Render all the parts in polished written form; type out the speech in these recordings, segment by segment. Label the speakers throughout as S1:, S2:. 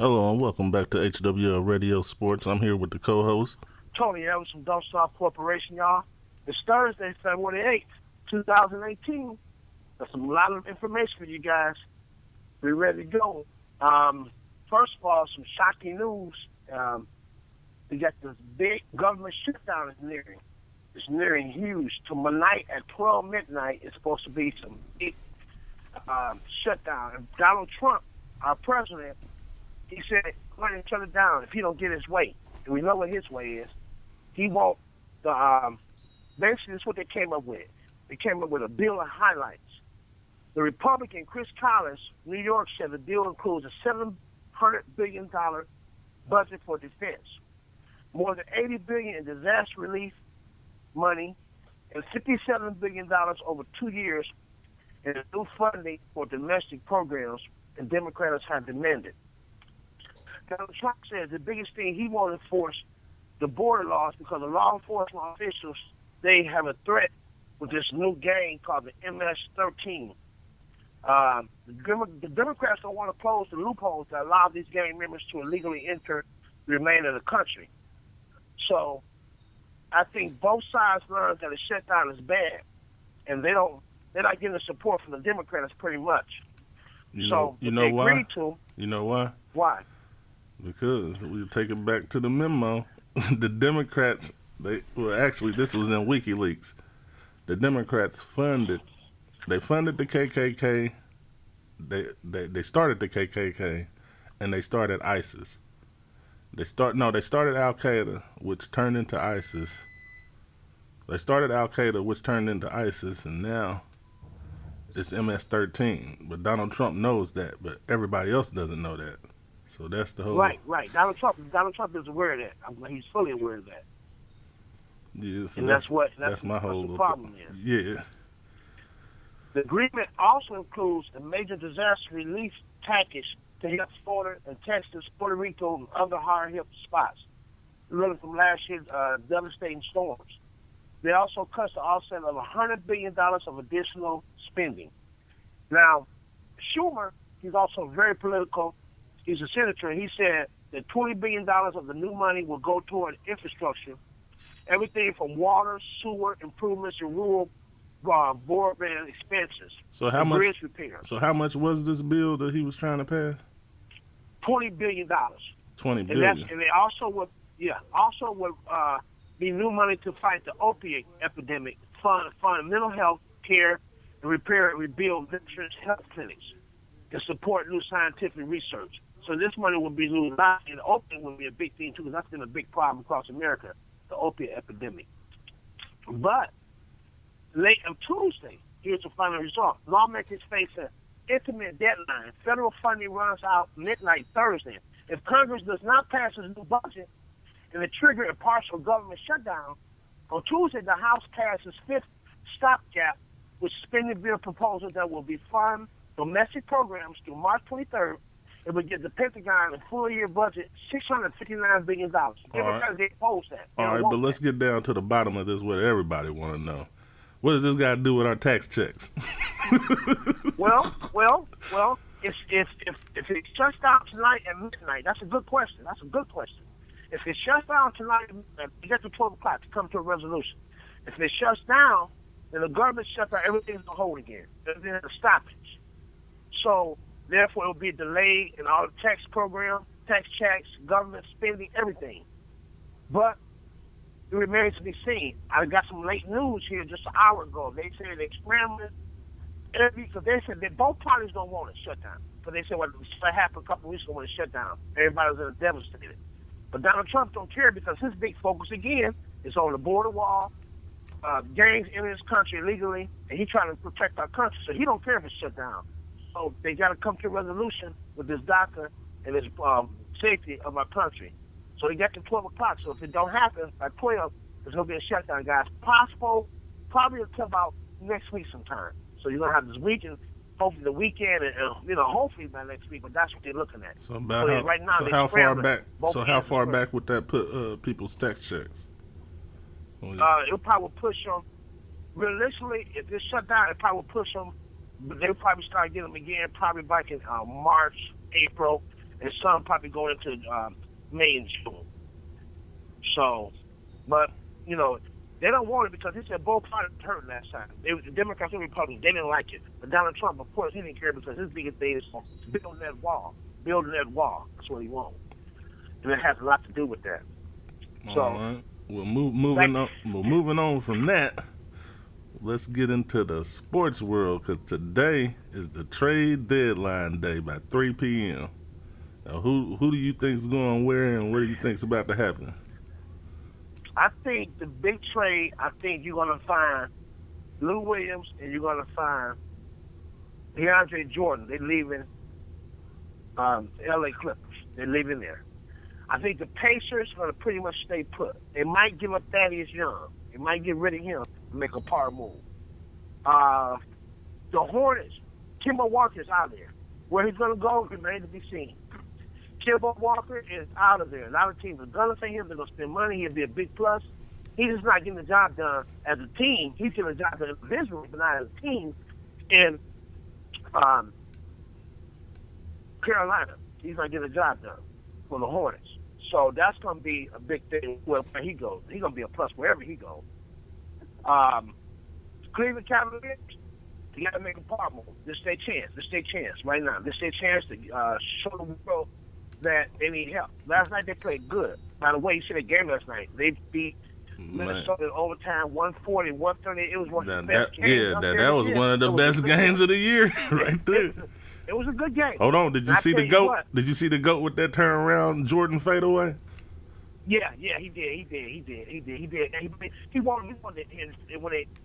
S1: Hello and welcome back to HWL Radio Sports. I'm here with the co-host.
S2: Tony Evans from Don't Stop Corporation, y'all. It's Thursday, February 8th, 2018. That's a lot of information for you guys. We're ready to go. First of all, some shocking news. We got this big government shutdown is nearing. It's nearing huge. Tonight at 12 midnight, it's supposed to be some big shutdown. And Donald Trump, our president, he said, go ahead and shut it down if he don't get his way. And we know what his way is. He won't, basically that's what they came up with. They came up with a bill of highlights. The Republican Chris Collins, New York, said the deal includes a $700 billion budget for defense, more than $80 billion in disaster relief money, and $57 billion over 2 years in new funding for domestic programs, and Democrats have demanded. Donald Trump says the biggest thing he won't enforce the border laws because the law enforcement officials, they have a threat with this new gang called the MS-13. The Democrats don't want to close the loopholes that allow these gang members to illegally enter the remainder of the country. So I think both sides learned that a shutdown is bad, and they're not getting the support from the Democrats pretty much.
S1: You know why? You know why?
S2: Why?
S1: Because we take it back to the memo. The Democrats, actually this was in WikiLeaks. The Democrats funded the KKK. They started the KKK, and they started ISIS. They started Al Qaeda, which turned into ISIS. They started Al Qaeda, which turned into ISIS, and now it's MS-13. But Donald Trump knows that, but everybody else doesn't know that. So that's the whole.
S2: Right. Donald Trump is aware of that. He's fully aware of that.
S1: Yeah, so
S2: and that's
S1: my whole
S2: the problem is.
S1: Yeah.
S2: The agreement also includes a major disaster relief package to help Florida and Texas, Puerto Rico, and other hard-hit spots, really from last year's devastating storms. They also cut the offset of $100 billion of additional spending. Now, Schumer, he's also very political. He's a senator. He said that $20 billion of the new money will go toward infrastructure, everything from water, sewer improvements, and rural broadband expenses.
S1: So how much?
S2: Bridge repair.
S1: So how much was this bill that he was trying to pass?
S2: $20 billion.
S1: $20 billion.
S2: And they also would be new money to fight the opiate epidemic, fund mental health care, and repair and rebuild veterans health clinics to support new scientific research. So this money will be new. And the opiate will be a big thing too, because that's been a big problem across America, the opiate epidemic. But late on Tuesday, here's the final result. Lawmakers face an intimate deadline. Federal funding runs out midnight Thursday. If Congress does not pass its new budget and it trigger a partial government shutdown, on Tuesday the House passed its fifth stopgap with spending bill proposal that will be fund domestic programs through March 23rd. It would give the Pentagon a full-year budget, $659 billion. Democrats oppose that.
S1: All right, but let's get down to the bottom of this, what everybody want to know. What does this got to do with our tax checks?
S2: Well, if it shuts down tonight at midnight, that's a good question. If it shuts down tonight, we get to 12 o'clock to come to a resolution. If it shuts down, then the government shuts down, everything's on hold again. There's a stoppage. So, therefore, it will be delayed in all the tax programs, tax checks, government spending, everything. But it remains to be seen. I got some late news here just an hour ago. They said they're scrambling. Because they said that both parties don't want it shut down. But they said what happened a couple of weeks ago when it shut down. Everybody was devastated. But Donald Trump don't care because his big focus, again, is on the border wall, gangs in his country illegally, and he's trying to protect our country. So he don't care if it's shut down. So they got to come to a resolution with this DACA and this safety of our country. So they got to 12 o'clock. So if it don't happen by 12, there's going to be a shutdown, guys. Possible, probably until about next week sometime. So you're going to have this weekend, hopefully the weekend, and hopefully by next week. But that's what they're looking at.
S1: So how far back? So how far back would that put people's tax checks?
S2: It'll probably push them. Realistically, if it's shut down, it probably will push them. But they'll probably start getting them again, probably back in March, April. and some probably go into May and June. So, but you know, they don't want it because they said both parties hurt last time. The Democrats and Republicans, they didn't like it. But Donald Trump, of course, he didn't care because his biggest thing is building that wall. Building that wall. That's what he wants. And it has a lot to do with that.
S1: All
S2: So,
S1: right. Well, moving on. Well, moving on from that, let's get into the sports world because today is the trade deadline day by 3 p.m. Now, who do you think's going where, and what do you think's about to happen?
S2: I think the big trade, I think you're going to find Lou Williams and you're going to find DeAndre Jordan. They're leaving L.A. Clippers. They're leaving there. I think the Pacers are going to pretty much stay put. They might give up Thaddeus Young. They might get rid of him and make a power move. The Hornets, Kemba Walker's out there. Where he's going to go remains to be seen. Kemba Walker is out of there. A lot of teams are going to say him. They're going to spend money. He'll be a big plus. He's just not getting the job done as a team. He's getting the job done individually, but not as a team. In Carolina, he's not getting the job done for the Hornets. So that's going to be a big thing where he goes. He's going to be a plus wherever he goes. Cleveland Cavaliers, you got to make a power move. This is their chance. This is their chance right now. This is their chance to show the world that they need help. Last night they played good. By the way, you see the game last night. They beat Minnesota in overtime, 140-130. It was one of the best games.
S1: That was one of the best games of the year right there.
S2: It was a good game.
S1: Hold on, did you see the GOAT? Did you see the GOAT with that turnaround Jordan fadeaway?
S2: Yeah, he did. He wanted it when they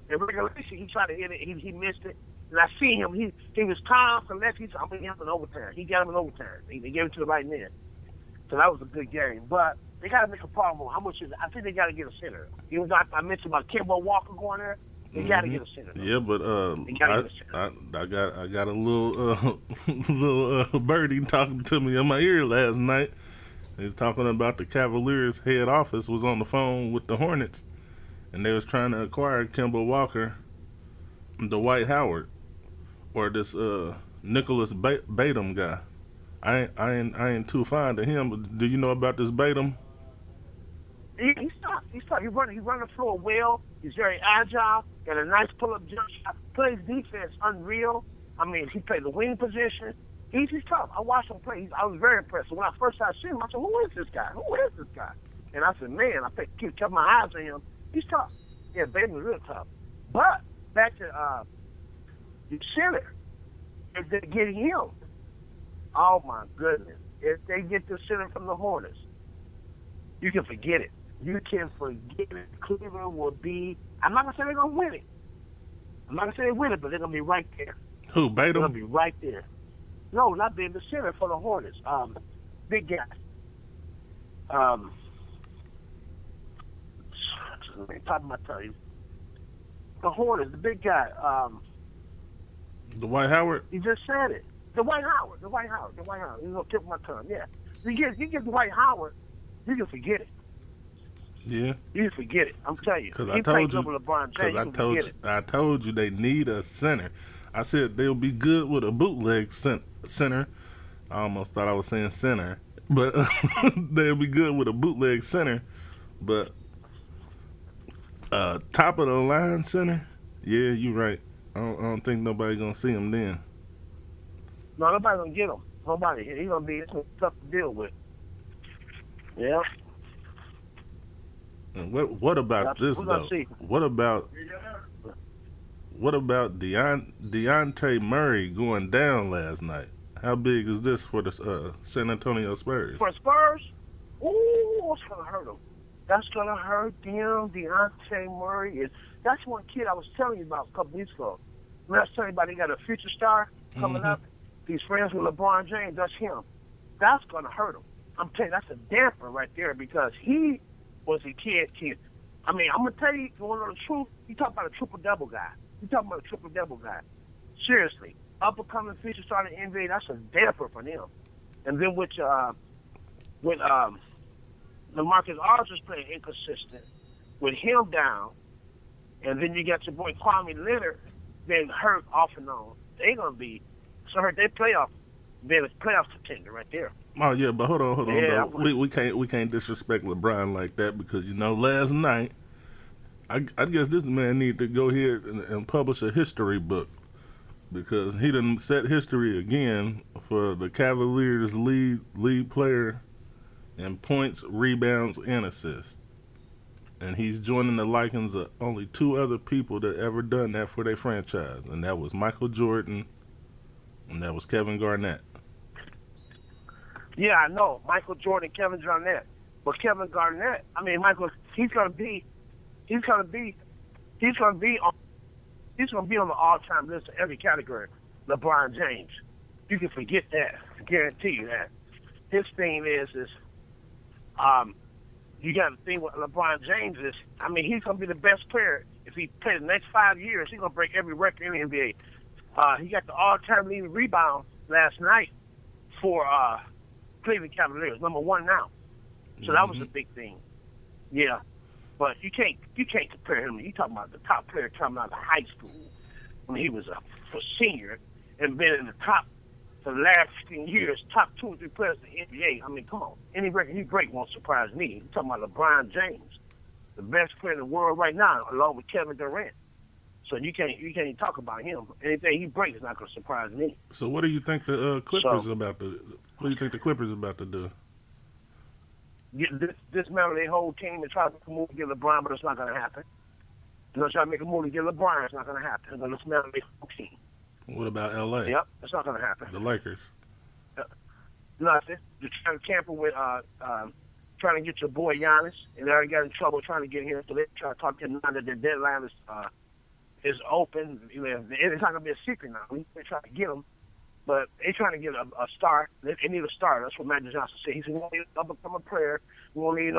S2: in regulation. He tried to hit it. He missed it. And I see him. He was calm, collected. I'm going to get him in overtime. He got him in overtime. They gave it to the right man. So that was a good game. But they got to make a problem. How much is it? I think they got to get a center. I mentioned about Kemba Walker going there. They got to get a center. Though.
S1: Yeah, but I got a little little birdie talking to me in my ear last night. He was talking about the Cavaliers head office was on the phone with the Hornets, and they was trying to acquire Kemba Walker, Dwight Howard, or this Nicholas Batum guy. I ain't too fond of him. But do you know about this Batum?
S2: He's tough. He run the floor well. He's very agile. Got a nice pull-up jump shot. Plays defense unreal. I mean, he played the wing position. He's tough. I watched him play. I was very impressed. So when I first started seeing him, I said, who is this guy? And I said, man, I kept my eyes on him. He's tough. Yeah, Batum's real tough. But back to the center, if they get him, oh, my goodness. If they get the center from the Hornets, you can forget it. You can forget it. Cleveland will be, I'm not going to say they're going to win it. I'm not going to say they win it, but they're going to be right there.
S1: Who, Batum?
S2: They're going to be right there. No, not being the center for the Hornets. Big guy. Top of my tongue. The Hornets, the big guy.
S1: Dwight Howard?
S2: You just said it. Dwight Howard. He's going to tip my tongue. Yeah. You get Dwight Howard, you can forget it.
S1: Yeah.
S2: You can forget it. I'm telling you.
S1: Because
S2: I
S1: told you they need a center. I said they'll be good with a bootleg center. I almost thought I was saying center. But they'll be good with a bootleg center. But top of the line center, yeah, you're right. I don't think nobody's going to see him then.
S2: No, nobody's going to get him. Nobody. He's going to be tough to deal with. Yeah.
S1: And what about this, though? What about Dejounte Murray going down last night? How big is this for the San Antonio Spurs?
S2: For Spurs? Ooh, it's going to hurt them. That's going to hurt them. Dejounte Murray that's one kid I was telling you about a couple weeks ago. When I was telling you about, they got a future star coming up. He's friends with LeBron James. That's him. That's going to hurt him. I'm telling you, that's a damper right there because he was a kid. I mean, I'm going to tell you, you want to know the truth? You talk about a triple-double guy. Seriously. Up-and-coming future star in the NBA, that's a damper for them. And then with LaMarcus Aldridge playing inconsistent, with him down, and then you got your boy Kwame Leonard being hurt off and on, they're going to be so hurt. They being a playoff contender right there.
S1: Oh yeah, but hold on
S2: Yeah,
S1: though. We can't disrespect LeBron like that because last night I guess this man need to go ahead and publish a history book because he done set history again for the Cavaliers lead player in points, rebounds, and assists. And he's joining the likings of only two other people that ever done that for their franchise, and that was Michael Jordan, and that was Kevin Garnett.
S2: yeah, I know Michael Jordan, Kevin Garnett, but Kevin Garnett, I mean Michael, he's gonna be on the all-time list of every category. LeBron James, you can forget that. I guarantee you that. His thing is you got to think what LeBron James is. I mean, he's going to be the best player. If he plays the next 5 years, he's going to break every record in the NBA. He got the all-time leading rebound last night for Cleveland Cavaliers, number 1 now. So that was a big thing. Yeah. But you can't compare him. You talking about the top player coming out of high school when he was a senior and been in the top for the last 15 years, top 2 or 3 players in the NBA. I mean, come on. Any record he break won't surprise me. You're talking about LeBron James, the best player in the world right now, along with Kevin Durant. So you can't even talk about him. Anything he breaks is not going to surprise me.
S1: So what do you think the Clippers about to? What do you think the Clippers about to do?
S2: Dismantle their whole team and try to make a move to get LeBron, but it's not going to happen. They're going to try to make a move to get LeBron. It's not going to happen. They're going to dismantle their whole team.
S1: What about LA?
S2: Yep, it's not going to happen.
S1: The Lakers.
S2: Nothing. They're trying to tamper with, trying to get your boy Giannis, and they already got in trouble trying to get him. So they're trying to talk to him now that their deadline is open. It's not going to be a secret now. They're trying to get him, but they're trying to get a star. They need a star. That's what Magic Johnson said. He said, we won't need a become a player. We won't need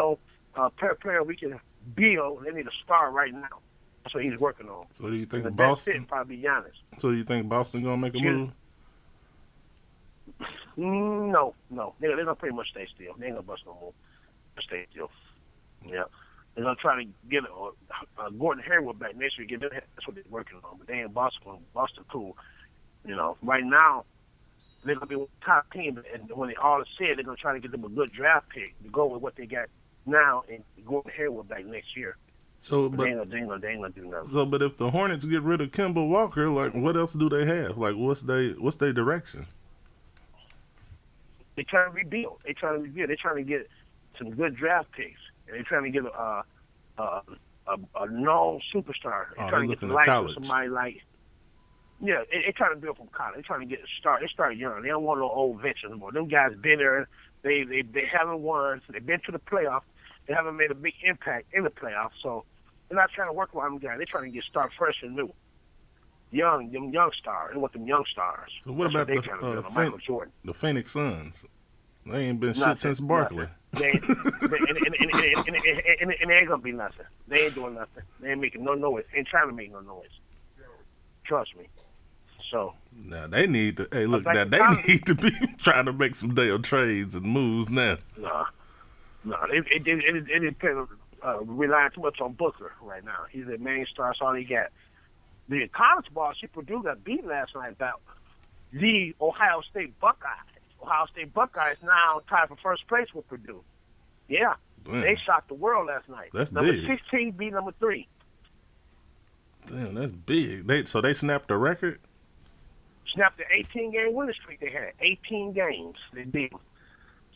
S2: player we can build. They need a star right now. That's what he's working on.
S1: So do you think
S2: the
S1: Boston?
S2: best fit probably Giannis.
S1: So you think Boston gonna make a move?
S2: No. They're gonna pretty much stay still. They ain't gonna bust no more. Stay still. Yeah. They're gonna try to get Gordon Hayward back next week. That's what they're working on. But they ain't Boston. Boston cool. Right now they're gonna be the top team, and when they all is said, they're gonna try to get them a good draft pick to go with what they got now and Gordon Hayward back next year.
S1: So,
S2: but they ain't gonna do nothing.
S1: So, but if the Hornets get rid of Kemba Walker, like, what else do they have? Like, what's their direction?
S2: They're trying to rebuild. They're trying to get some good draft picks, and they're trying to get a known superstar. They're trying to get the life of somebody like. Yeah, they're trying to build from college. They're trying to get a start. They start young. They don't want no old veterans anymore. Them guys been there. They haven't won. They've been to the playoffs. They haven't made a big impact in the playoffs, so they're not trying to work with them guys. They're trying to get start fresh and new. Young stars. They want them young stars.
S1: So what about
S2: Michael Jordan?
S1: The Phoenix Suns? They ain't been shit since Barkley.
S2: And it ain't gonna be nothing. They ain't doing nothing. They ain't making no noise. Ain't trying to make no noise. Trust me. So
S1: now they need to. Hey, look, now they need to be trying to make some damn trades and moves now.
S2: No, it depends. Relying too much on Booker right now. He's the main star. That's all he got. The college ball, Purdue got beat last night about the Ohio State Buckeyes. Ohio State Buckeyes now tied for first place with Purdue. Yeah,
S1: damn.
S2: They shocked the world last night.
S1: That's
S2: number
S1: big.
S2: 16 beat number 3.
S1: Damn, that's big. They snapped the record.
S2: Snapped the 18-game winning streak they had. 18 games they beat them.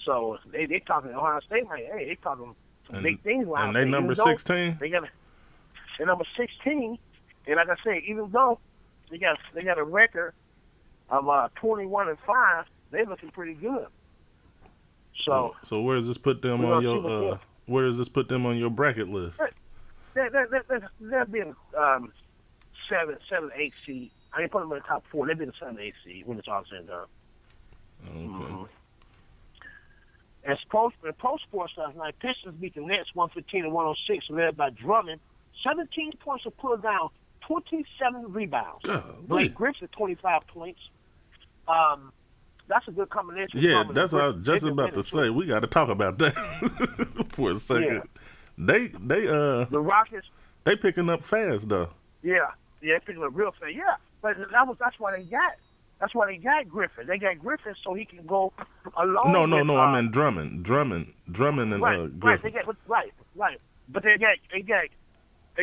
S2: So they talking to Ohio State like, hey, they talking some big things.
S1: And they number 16.
S2: They're number 16. And like I said, even though they got a record of 21-5, they're looking pretty good. So
S1: where does this put them on your where does this put them on your bracket list?
S2: They'll be in 7, 8 seed. I ain't put them in the top 4. They'll be in the 7, 8 seed when it's all said and done.
S1: Okay.
S2: Mm-hmm. And pro sports last night, Pistons beat the Nets 115-106, led by Drummond. 17 points to pull down, 27 rebounds. Blake Griffin 25 points. That's a good combination.
S1: Yeah, that's what I was just about to say. We got to talk about that for a second. Yeah. The
S2: Rockets.
S1: They picking up fast though.
S2: Yeah, picking up real fast. Yeah, but that's why they got. That's why they got Griffin. They got Griffin so he can go along.
S1: No. I meant Drummond, and
S2: right.
S1: Griffin.
S2: They got right. But they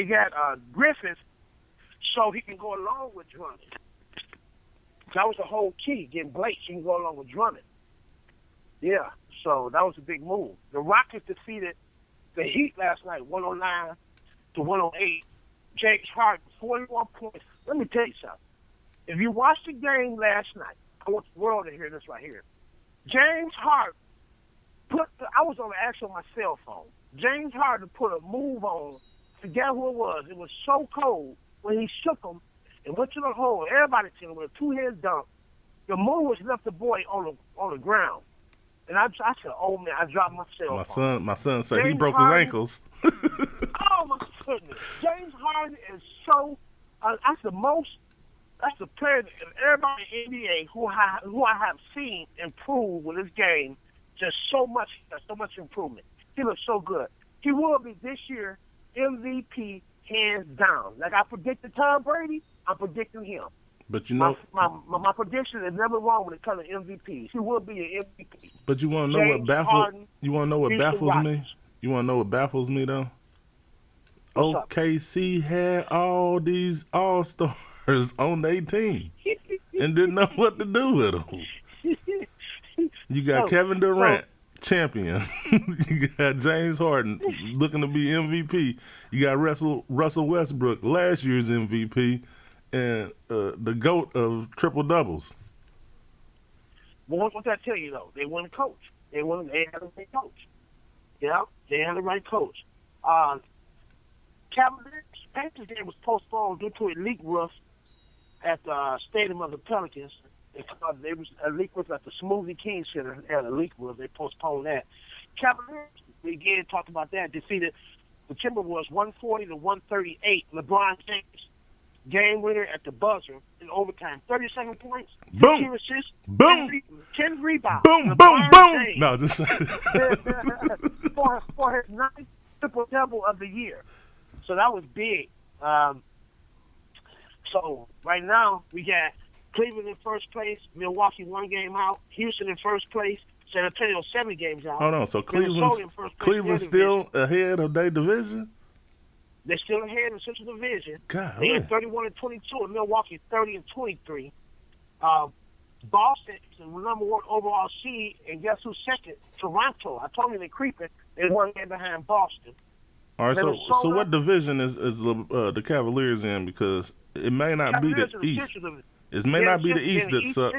S2: got Griffin so he can go along with Drummond. That was the whole key, getting Blake so he can go along with Drummond. Yeah, so that was a big move. The Rockets defeated the Heat last night, 109 to 108. James Harden, 41 points. Let me tell you something. If you watched the game last night, I want the world to hear this right here. James Harden I was on the action on my cell phone. James Harden put a move on. Forget who it was. It was so cold when he shook him and went to the hole. Everybody seen him with a two-hand dunk. The move was left the boy on the ground. And I said, oh, man, I dropped my cell phone.
S1: My son said he
S2: James
S1: broke
S2: Harden,
S1: his ankles.
S2: Oh, my goodness. James Harden is so that's the player in everybody in the NBA who I have seen improve with his game. Just so much improvement. He looks so good. He will be this year MVP hands down. Like I predicted Tom Brady, I'm predicting him.
S1: But you know,
S2: my prediction is never wrong when it comes to MVPs. He will be an MVP.
S1: But you want to know what baffles? You want to know what baffles me? You want to know what baffles me though? OKC had all these all-stars on their team and didn't know what to do with them. You got Kevin Durant, champion. You got James Harden looking to be MVP. You got Russell Westbrook, last year's MVP, and the GOAT of triple doubles.
S2: Well, what did I tell you though? They won a coach. They had the right coach. Yeah, they had the right coach. Panthers game was postponed due to a leak roof at the Stadium of the Pelicans. There was a leak roof at the Smoothie King Center. Had a leak roof. They postponed that. Cavaliers, we again talked about that, defeated the Timberwolves 140 to 138. LeBron James, game winner at the buzzer in overtime. 37 points, 15 assists,
S1: boom,
S2: 10 rebounds.
S1: Boom,
S2: LeBron
S1: boom.
S2: James,
S1: No, just
S2: for his ninth triple-double of the year. So that was big. So right now we got Cleveland in first place, Milwaukee 1 game out, Houston in first place, San Antonio 7 games out.
S1: Hold on, so Cleveland's still ahead of their division?
S2: They're still ahead in the Central Division.
S1: God,
S2: they had 31-22, and Milwaukee 30-23. Boston is the number 1 overall seed, and guess who's second? Toronto. I told you they're creeping. They're 1 game behind Boston.
S1: All right, so what division is the Cavaliers in? Because it may not be the East. It may not be the East that sucks.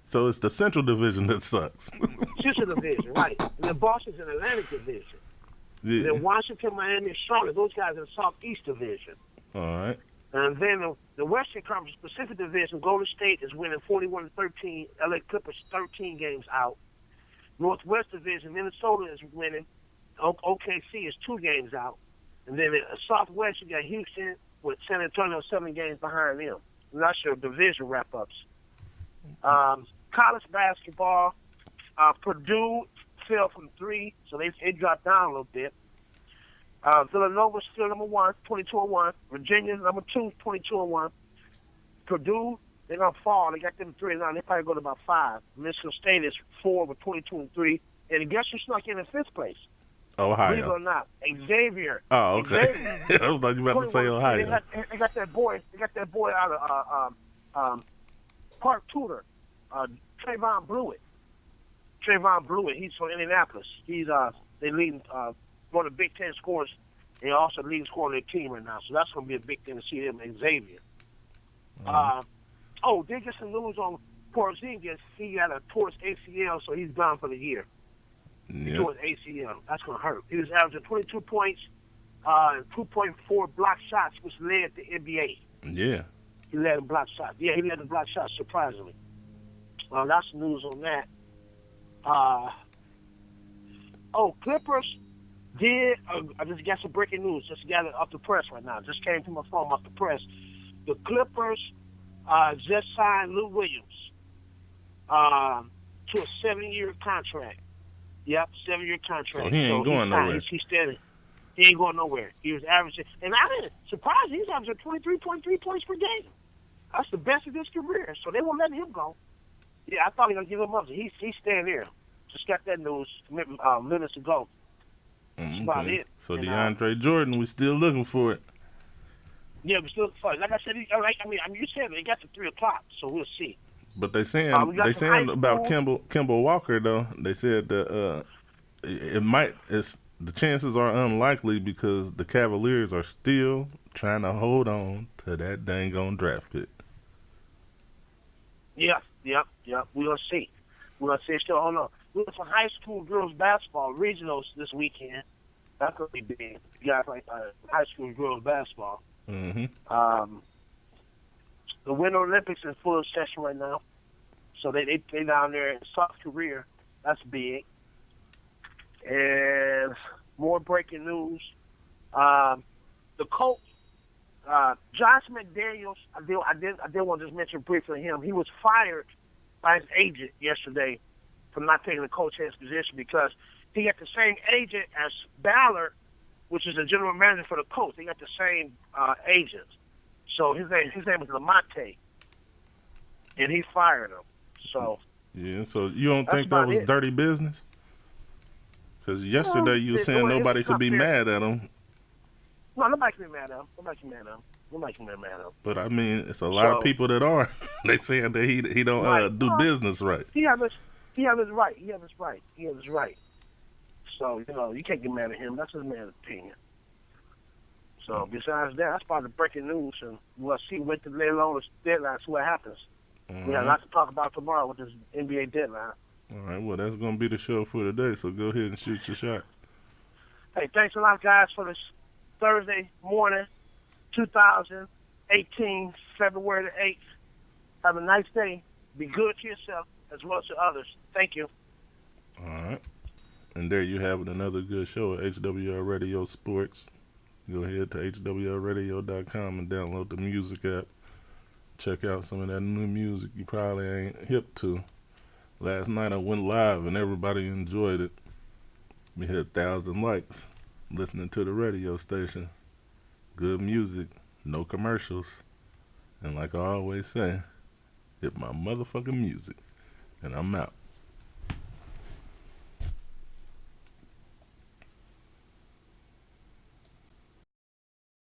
S1: So it's the Central Division that sucks.
S2: Central Division, right. And then Boston's in the Atlantic Division. Yeah. And then Washington, Miami, and Charlotte, those guys in the Southeast Division.
S1: All right.
S2: And then the Western Conference Pacific Division, Golden State is winning 41-13. LA Clippers 13 games out. Northwest Division, Minnesota is winning. OKC is 2 games out. And then in Southwest, you got Houston with San Antonio 7 games behind them. I'm not sure division wrap-ups. College basketball, Purdue fell from 3, so they dropped down a little bit. Villanova's still number 1, 22-1. Virginia, number 2, 22-1. Purdue, they're going to fall. They got them 3 now. They probably go to about 5. Michigan State is 4 with 22-3. And guess who snuck in 5th place?
S1: Ohio.
S2: Believe it or not, Xavier.
S1: Oh, okay. I was like you about to say Ohio.
S2: They got that boy. They got that boy out of Park Tudor, Trayvon Blewett. He's from Indianapolis. He's they leading one of the Big Ten scorers. And also leading scorer on their team right now. So that's going to be a big thing to see him, Xavier. They get some news on Porzingis. He got a torn ACL, so he's gone for the year.
S1: Yeah.
S2: Torn ACL. That's going to hurt. He was averaging 22 points and 2.4 block shots, which led the NBA.
S1: Yeah.
S2: He led in block shots. Yeah, he led in block shots, surprisingly. That's the news on that. Clippers did. I just got some breaking news. Just got it off the press right now. Just came to my phone off the press. The Clippers just signed Lou Williams to a 7-year contract. Yep, 7-year contract.
S1: So he ain't going nowhere.
S2: He's steady. He ain't going nowhere. He was averaging, and I didn't surprise. He's averaging 23.3 points per game. That's the best of his career. So they won't let him go. Yeah, I thought he was gonna give him up. He's staying there. Just got that news minutes ago. That's about
S1: Okay.
S2: it.
S1: So
S2: And,
S1: DeAndre Jordan, we still looking for it.
S2: yeah, we still like I said. You said it got to 3:00, so we'll see.
S1: But they
S2: We
S1: saying
S2: got some high
S1: about
S2: school.
S1: Kimball Walker though. They said that the chances are unlikely because the Cavaliers are still trying to hold on to that dang on draft pick.
S2: Yeah. We're gonna see. Still, hold on. We got some high school girls basketball regionals this weekend. That's gonna be big. You guys like high school girls basketball.
S1: Mm-hmm.
S2: The Winter Olympics is full session right now, so they down there in South Korea. That's big. And more breaking news. The Colts, Josh McDaniels. I did want to just mention briefly him. He was fired by his agent yesterday for not taking the coach head position because he got the same agent as Ballard, which is the general manager for the Colts. They got the same agent. So his name is Lamonte, and he fired him. So
S1: yeah. So you don't think that was dirty business? Because yesterday you were saying nobody could be mad at him.
S2: No, nobody can be mad at him.
S1: But I mean, it's a lot of people that are. They saying that he don't do business right.
S2: He have his right. So you can't get mad at him. That's his man's opinion. So besides that, that's part of the breaking news, and we'll see when to lay along the deadline. See what happens. We got a lot to talk about tomorrow with this NBA deadline.
S1: All right, well, that's going to be the show for today, so go ahead and shoot your shot.
S2: Hey, thanks a lot, guys, for this Thursday morning, 2018, February the 8th. Have a nice day. Be good to yourself as well as to others. Thank you.
S1: All right. And there you have it, another good show at HWR Radio Sports. Go ahead to hwrradio.com and download the music app. Check out some of that new music you probably ain't hip to. Last night I went live and everybody enjoyed it. We had 1,000 likes listening to the radio station. Good music, no commercials. And like I always say, hit my motherfucking music. And I'm out.